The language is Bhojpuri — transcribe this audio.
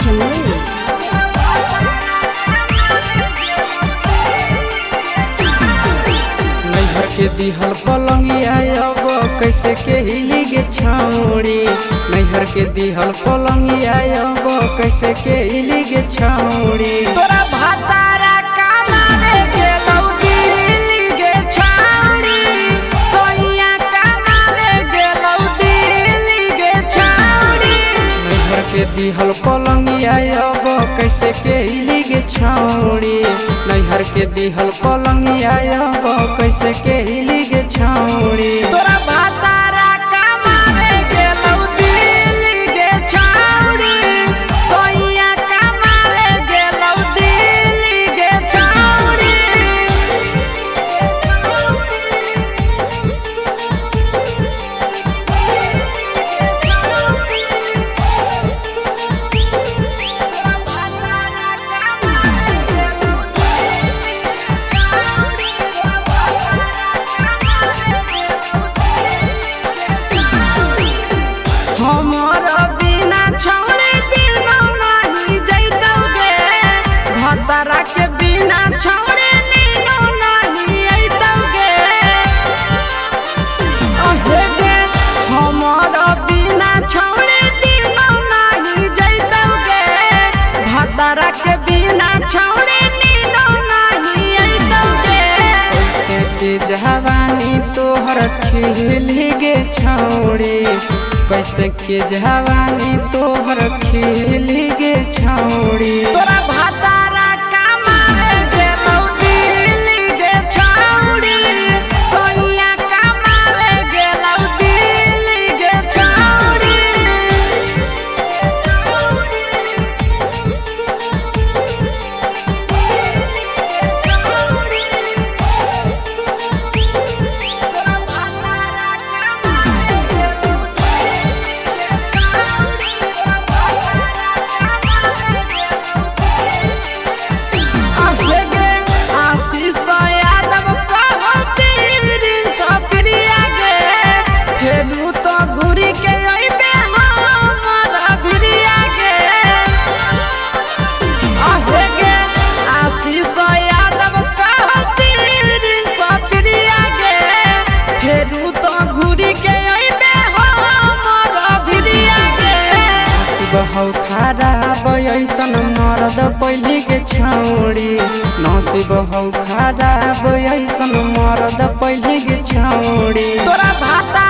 Jamil. नैहर के दिहल पलंगिया अब कैसे के हिली गे छौड़ी। नैहर के दिहल पलंगिया अब कैसे के हिली गे छौड़ी। तोरा भातारा कमावे गेलौ दिल्ली गे छौड़ी। सोइया कमावे गेलौ दिल्ली गे छौड़ी। नैहर के दिहल पलंगिया अब कैसे के हिली गे छौड़ी। नैहर के दिहल पलंगिया अब कैसे के हिली गे छौड़ी। तोरा भातारा कमावे गेलौ दिल्ली गे छौड़ी। सोइया कमावे गेलौ दिल्ली गे छौड़ी। हमर बिना छौड़े दिनो नहीं जैतौगे। भतरा के बिना छौड़े नीनो नहीं अइतौगे। अहे गे हमर बिना छौड़े दिनो नहीं जैतौगे। भतरा के बिना छौड़े नीनो नहीं अइतौगे। कैसे के जवानी तोहर खिली गे छौड़ी। कैसे के जवानी तोहर खिली गे छौड़ी। तोरा भातारा कमावे गेलौ दिल्ली गे छौड़ी। सोइया कमावे गेलौ दिल्ली गे छौड़ी। तोरा भातारा कमावे गेलौ अहेगे आशीष यादव कहो पीरिन सप्रिया गे। फेरू तो घुरी के अइबे हमर भिरिया गे। अहेगे आशीष यादव कहो पीरिन सप्रिया गे। फेरू तो घुरी के अइबे हमर भिरिया गे। बहु खराब ऐसन मरद पहली के छौड़ी। नसीब हौ खराब ऐसन मरद पहली के छौड़ी। तोरा भाता